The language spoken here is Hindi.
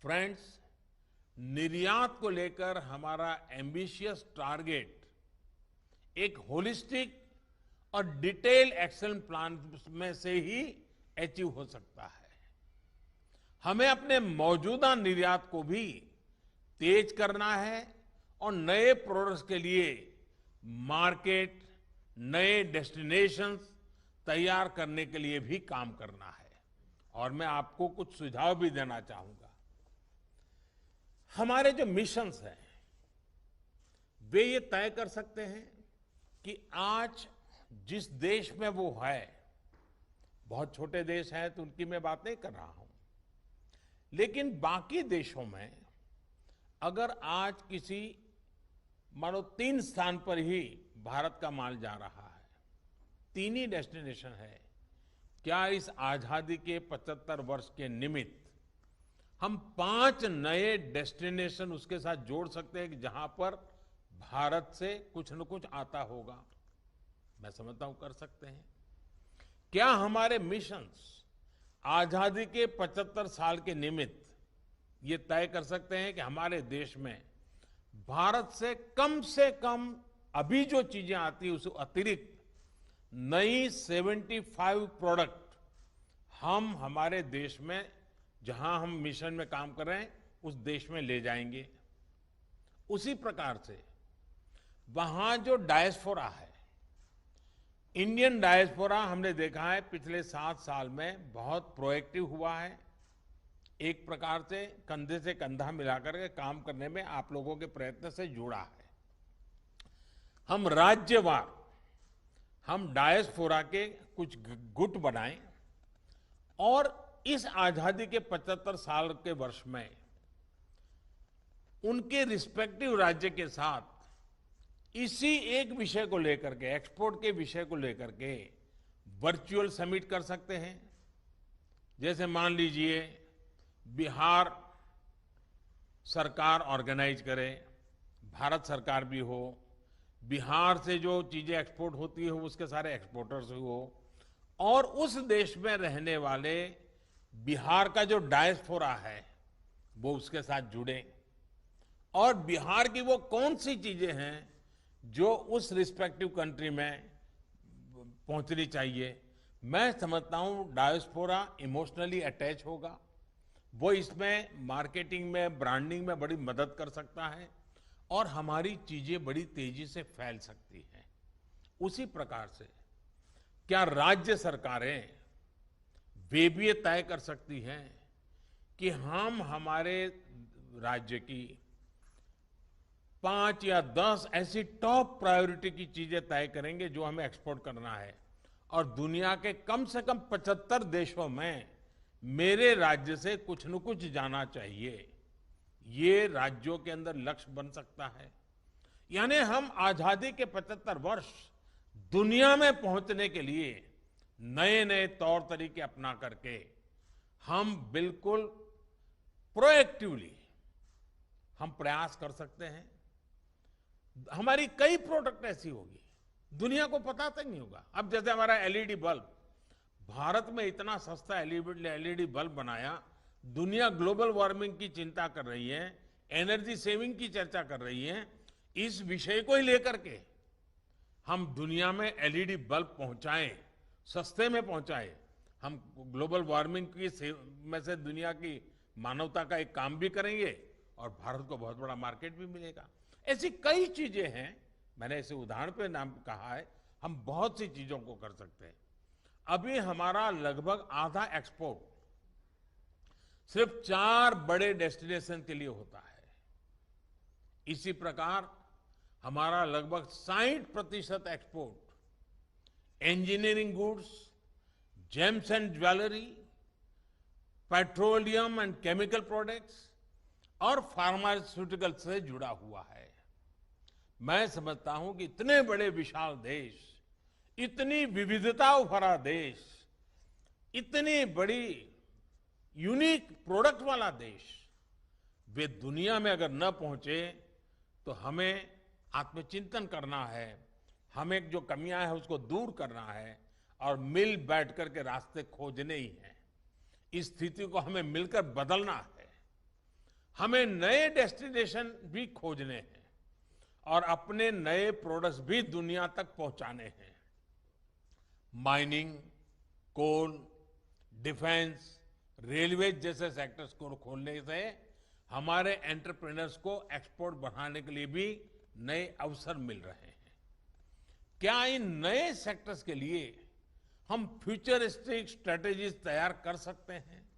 फ्रेंड्स, निर्यात को लेकर हमारा एम्बिशियस टारगेट एक होलिस्टिक और डिटेल एक्शन प्लान में से ही अचीव हो सकता है। हमें अपने मौजूदा निर्यात को भी तेज करना है और नए प्रोडक्ट्स के लिए मार्केट, नए डेस्टिनेशंस तैयार करने के लिए भी काम करना है। और मैं आपको कुछ सुझाव भी देना चाहूंगा। हमारे जो मिशंस हैं वे ये तय कर सकते हैं कि आज जिस देश में वो है, बहुत छोटे देश हैं तो उनकी मैं बात नहीं कर रहा हूं, लेकिन बाकी देशों में अगर आज किसी मानो 3 स्थान पर ही भारत का माल जा रहा है, 3 ही डेस्टिनेशन है, क्या इस आजादी के 75 वर्ष के निमित्त हम 5 नए डेस्टिनेशन उसके साथ जोड़ सकते हैं कि जहां पर भारत से कुछ न कुछ आता होगा? मैं समझता हूं कर सकते हैं। क्या हमारे मिशंस आजादी के 75 साल के निमित्त ये तय कर सकते हैं कि हमारे देश में भारत से कम अभी जो चीजें आती है उस अतिरिक्त नई 75 प्रोडक्ट हम हमारे देश में, जहां हम मिशन में काम कर रहे हैं उस देश में ले जाएंगे। उसी प्रकार से वहां जो डायस्पोरा है, इंडियन डायस्पोरा, हमने देखा है पिछले 7 साल में बहुत प्रोएक्टिव हुआ है। एक प्रकार से कंधे से कंधा मिलाकर के काम करने में आप लोगों के प्रयत्न से जुड़ा है। हम राज्यवार, हम डायस्पोरा के कुछ गुट बनाएं और इस आजादी के 75 साल के वर्ष में उनके रिस्पेक्टिव राज्य के साथ इसी एक विषय को लेकर के, एक्सपोर्ट के विषय को लेकर के वर्चुअल समिट कर सकते हैं। जैसे मान लीजिए बिहार सरकार ऑर्गेनाइज करे, भारत सरकार भी हो, बिहार से जो चीजें एक्सपोर्ट होती है उसके सारे एक्सपोर्टर्स हो, और उस देश में रहने वाले बिहार का जो डायस्पोरा है वो उसके साथ जुड़े, और बिहार की वो कौन सी चीजें हैं जो उस रिस्पेक्टिव कंट्री में पहुंचनी चाहिए। मैं समझता हूं डायस्पोरा इमोशनली अटैच होगा, वो इसमें मार्केटिंग में, ब्रांडिंग में बड़ी मदद कर सकता है और हमारी चीजें बड़ी तेजी से फैल सकती हैं। उसी प्रकार से क्या राज्य सरकारें वे भी ये तय कर सकती हैं कि हम हमारे राज्य की 5 या 10 ऐसी टॉप प्रायोरिटी की चीजें तय करेंगे जो हमें एक्सपोर्ट करना है, और दुनिया के कम से कम 75 देशों में मेरे राज्य से कुछ न कुछ जाना चाहिए। ये राज्यों के अंदर लक्ष्य बन सकता है। यानी हम आजादी के 75 वर्ष दुनिया में पहुंचने के लिए नए नए तौर तरीके अपना करके हम बिल्कुल प्रोएक्टिवली हम प्रयास कर सकते हैं। हमारी कई प्रोडक्ट ऐसी होगी दुनिया को पता तक नहीं होगा। अब जैसे हमारा एलईडी बल्ब, भारत में इतना सस्ता एलईडी बल्ब बनाया, दुनिया ग्लोबल वार्मिंग की चिंता कर रही है, एनर्जी सेविंग की चर्चा कर रही है, इस विषय को ही लेकर के हम दुनिया में एलईडी बल्ब पहुंचाएं, सस्ते में पहुंचाएं, हम ग्लोबल वार्मिंग में से दुनिया की मानवता का एक काम भी करेंगे और भारत को बहुत बड़ा मार्केट भी मिलेगा। ऐसी कई चीजें हैं, मैंने ऐसे उदाहरण पे नाम कहा है, हम बहुत सी चीजों को कर सकते हैं। अभी हमारा लगभग आधा एक्सपोर्ट सिर्फ 4 बड़े डेस्टिनेशन के लिए होता है। इसी प्रकार हमारा लगभग 60% export engineering goods, James and jewellery, petroleum and chemical products और फार्मास्यूटिकल से जुड़ा हुआ है। मैं समझता हूं कि इतने बड़े विशाल देश, इतनी विविधताओं भरा देश, इतनी बड़ी यूनिक प्रोडक्ट वाला देश, वे दुनिया में अगर न पहुंचे तो हमें आत्मचिंतन करना है, हमें जो कमियां हैं उसको दूर करना है और मिल बैठ करके रास्ते खोजने ही हैं। इस स्थिति को हमें मिलकर बदलना है। हमें नए डेस्टिनेशन भी खोजने हैं और अपने नए प्रोडक्ट्स भी दुनिया तक पहुंचाने हैं। माइनिंग, कोल, डिफेंस, रेलवे जैसे सेक्टर्स को खोलने से हमारे एंटरप्रेन्योर्स को एक्सपोर्ट बढ़ाने के लिए भी नए अवसर मिल रहे हैं। क्या इन नए सेक्टर्स के लिए हम फ्यूचरिस्टिक स्ट्रेटेजीज तैयार कर सकते हैं?